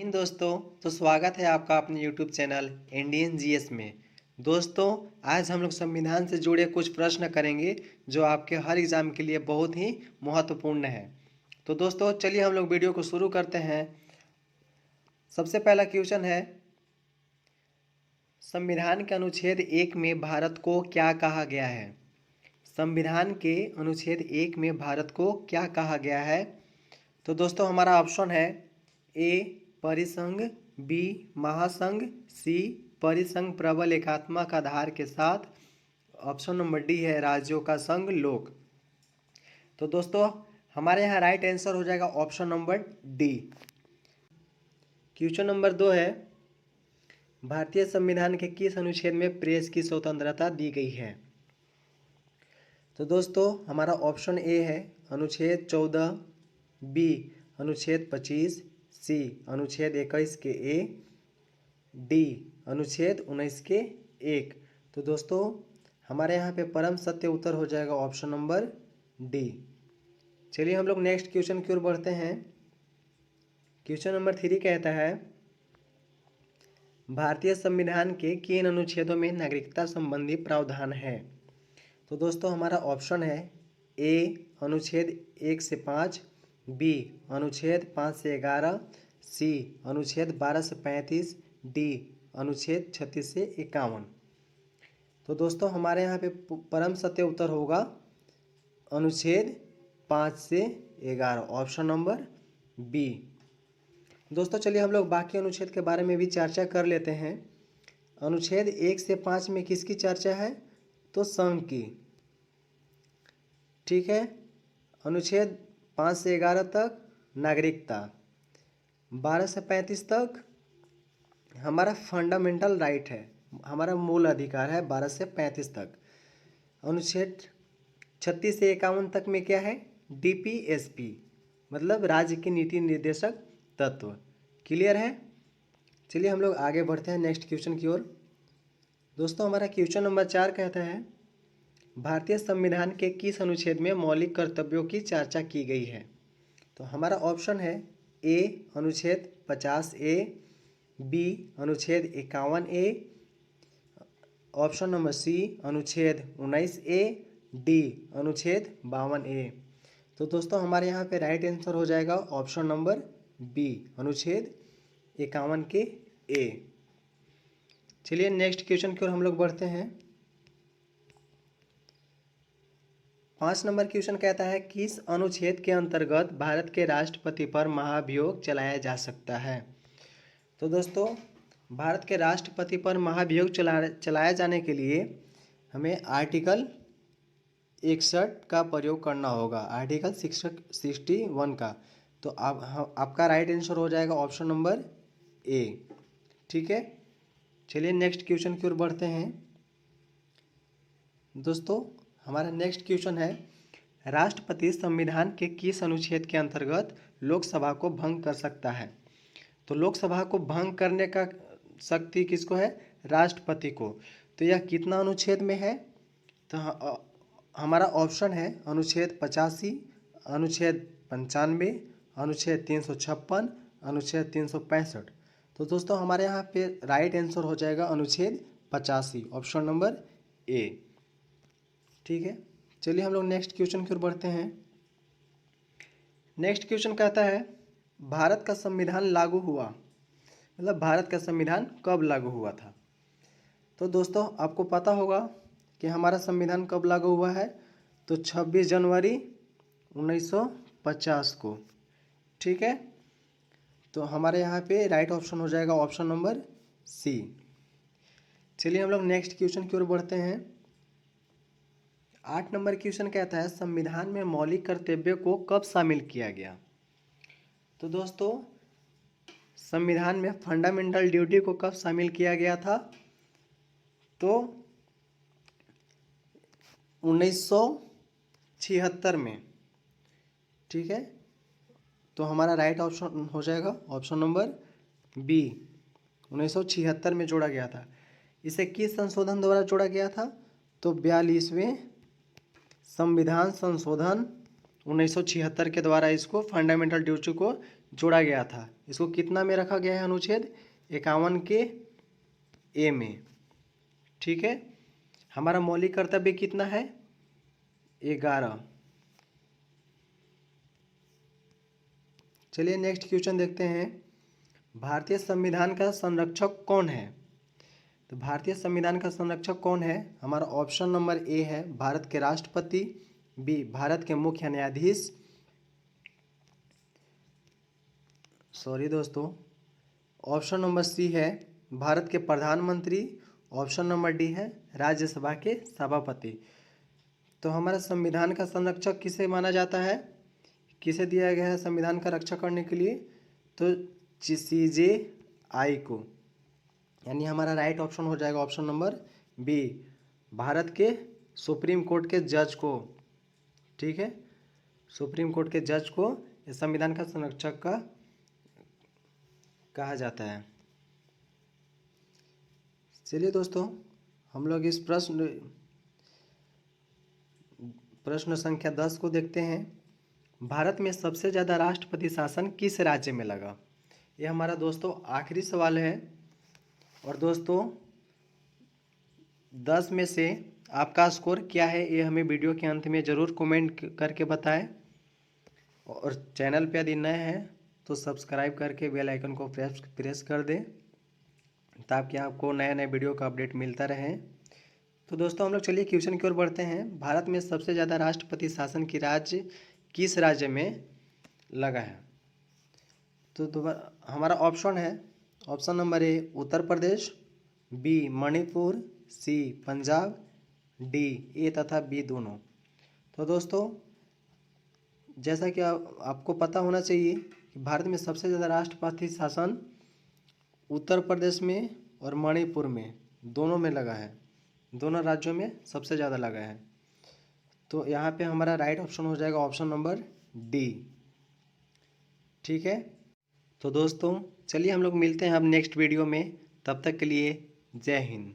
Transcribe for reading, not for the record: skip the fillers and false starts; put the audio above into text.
हिंद दोस्तों। तो स्वागत है आपका अपने YouTube चैनल इंडियन जीएस में। दोस्तों, आज हम लोग संविधान से जुड़े कुछ प्रश्न करेंगे जो आपके हर एग्ज़ाम के लिए बहुत ही महत्वपूर्ण है। तो दोस्तों चलिए हम लोग वीडियो को शुरू करते हैं। सबसे पहला क्वेश्चन है, संविधान के अनुच्छेद 1 में भारत को क्या कहा गया है? संविधान के अनुच्छेद 1 में भारत को क्या कहा गया है? तो दोस्तों हमारा ऑप्शन है ए परिसंघ, बी महासंघ, सी परिसंघ प्रबल एकात्मक आधार के साथ, ऑप्शन नंबर डी है राज्यों का संघ लोक। तो दोस्तों हमारे यहाँ राइट आंसर हो जाएगा option number D. Question number 2 है, भारतीय संविधान के किस अनुच्छेद में प्रेस की स्वतंत्रता दी गई है? तो दोस्तों हमारा ऑप्शन ए है अनुच्छेद 14, बी अनुच्छेद 25, सी अनुच्छेद 21 के ए, डी अनुच्छेद 19 के 1। तो दोस्तों हमारे यहाँ पे परम सत्य उत्तर हो जाएगा ऑप्शन नंबर डी। चलिए हम लोग नेक्स्ट क्वेश्चन की ओर बढ़ते हैं। क्वेश्चन नंबर 3 कहता है, भारतीय संविधान के किन अनुच्छेदों में नागरिकता संबंधी प्रावधान है? तो दोस्तों हमारा ऑप्शन है ए अनुच्छेद 1 से 5, बी अनुच्छेद 5 से 11, सी अनुच्छेद 12 से 35, डी अनुच्छेद 36 से 51। तो दोस्तों हमारे यहाँ पे परम सत्य उत्तर होगा अनुच्छेद 5 से 11, ऑप्शन नंबर बी। दोस्तों चलिए हम लोग बाकी अनुच्छेद के बारे में भी चर्चा कर लेते हैं। अनुच्छेद 1 से 5 में किसकी चर्चा है? तो संघ की, ठीक है। अनुच्छेद 5 से 11 तक नागरिकता, 12 से 35 तक हमारा फंडामेंटल राइट है, हमारा मूल अधिकार है 12 से 35 तक। अनुच्छेद 36 से 51 तक में क्या है? डीपीएसपी, मतलब राज्य की नीति निर्देशक तत्व। क्लियर है? चलिए हम लोग आगे बढ़ते हैं नेक्स्ट क्वेश्चन की ओर। दोस्तों हमारा क्वेश्चन नंबर 4 कहता है, भारतीय संविधान के किस अनुच्छेद में मौलिक कर्तव्यों की चर्चा की गई है? तो हमारा ऑप्शन है ए अनुच्छेद 50A, बी अनुच्छेद 51A, ऑप्शन नंबर सी अनुच्छेद 19A, डी अनुच्छेद 52A। तो दोस्तों हमारे यहाँ पे राइट आंसर हो जाएगा ऑप्शन नंबर बी अनुच्छेद 51 के ए। चलिए नेक्स्ट क्वेश्चन की ओर हम लोग बढ़ते हैं। 5 नंबर क्वेश्चन कहता है, किस अनुच्छेद के अंतर्गत भारत के राष्ट्रपति पर महाभियोग चलाया जा सकता है? तो दोस्तों भारत के राष्ट्रपति पर महाभियोग चलाया जाने के लिए हमें आर्टिकल 61 का प्रयोग करना होगा, आर्टिकल 61 का। तो आपका राइट आंसर हो जाएगा ऑप्शन नंबर ए, ठीक है। चलिए नेक्स्ट क्वेश्चन की ओर बढ़ते हैं। दोस्तों हमारा नेक्स्ट क्वेश्चन है, राष्ट्रपति संविधान के किस अनुच्छेद के अंतर्गत लोकसभा को भंग कर सकता है? तो लोकसभा को भंग करने का शक्ति किसको है? राष्ट्रपति को। तो यह कितना अनुच्छेद में है? तो हमारा ऑप्शन है अनुच्छेद 85, अनुच्छेद 95, अनुच्छेद 356, अनुच्छेद 365। तो दोस्तों हमारे यहाँ पे राइट आंसर हो जाएगा अनुच्छेद 85, ऑप्शन नंबर ए, ठीक है। चलिए हम लोग नेक्स्ट क्वेश्चन की ओर बढ़ते हैं। नेक्स्ट क्वेश्चन कहता है, भारत का संविधान लागू हुआ, मतलब भारत का संविधान कब लागू हुआ था? तो दोस्तों आपको पता होगा कि हमारा संविधान कब लागू हुआ है? तो 26 जनवरी 1950 को, ठीक है। तो हमारे यहाँ पे राइट ऑप्शन हो जाएगा ऑप्शन नंबर सी। चलिए हम लोग नेक्स्ट क्वेश्चन की ओर बढ़ते हैं। 8 नंबर क्वेश्चन कहता है, संविधान में मौलिक कर्तव्य को कब शामिल किया गया? तो दोस्तों संविधान में फंडामेंटल ड्यूटी को कब शामिल किया गया था? तो 1976 में, ठीक है। तो हमारा राइट ऑप्शन हो जाएगा ऑप्शन नंबर बी, 1976 में जोड़ा गया था। इसे किस संशोधन द्वारा जोड़ा गया था? तो 42वें संविधान संशोधन 1976 के द्वारा इसको फंडामेंटल ड्यूटी को जोड़ा गया था। इसको कितना में रखा गया है अनुच्छेद 51 के ए में। ठीक है, हमारा मौलिक कर्तव्य कितना है? 11। चलिए नेक्स्ट क्वेश्चन देखते हैं। भारतीय संविधान का संरक्षक कौन है? तो भारतीय संविधान का संरक्षक कौन है? हमारा ऑप्शन नंबर ए है भारत के राष्ट्रपति, बी भारत के मुख्य न्यायाधीश, सॉरी दोस्तों, ऑप्शन नंबर सी है भारत के प्रधानमंत्री, ऑप्शन नंबर डी है राज्यसभा के सभापति। तो हमारा संविधान का संरक्षक किसे माना जाता है, किसे दिया गया है संविधान का रक्षा करने के लिए? तो CJI को, यानी हमारा राइट ऑप्शन हो जाएगा ऑप्शन नंबर बी भारत के सुप्रीम कोर्ट के जज को। ठीक है, सुप्रीम कोर्ट के जज को इस संविधान का संरक्षक का कहा जाता है। चलिए दोस्तों, हम लोग इस प्रश्न संख्या 10 को देखते हैं। भारत में सबसे ज़्यादा राष्ट्रपति शासन किस राज्य में लगा? ये हमारा दोस्तों आखिरी सवाल है। और दोस्तों 10 में से आपका स्कोर क्या है ये हमें वीडियो के अंत में ज़रूर कमेंट करके बताएं। और चैनल पे यदि नए हैं तो सब्सक्राइब करके बेल आइकन को प्रेस कर दें ताकि आपको नए नए वीडियो का अपडेट मिलता रहे। तो दोस्तों हम लोग चलिए क्वेश्चन की ओर बढ़ते हैं। भारत में सबसे ज़्यादा राष्ट्रपति शासन की राज्य किस राज्य में लगा है? तो दोबारा हमारा ऑप्शन है option number A Uttar Pradesh, B Manipur, C Punjab, D A तथा बी दोनों। तो दोस्तों जैसा कि आपको पता होना चाहिए कि भारत में सबसे ज़्यादा राष्ट्रपति शासन उत्तर प्रदेश में और मणिपुर में दोनों में लगा है, दोनों राज्यों में सबसे ज़्यादा लगा है। तो यहाँ पे हमारा राइट ऑप्शन हो जाएगा ऑप्शन नंबर डी। ठीक है, तो दोस्तों चलिए हम लोग मिलते हैं अब नेक्स्ट वीडियो में। तब तक के लिए जय हिंद।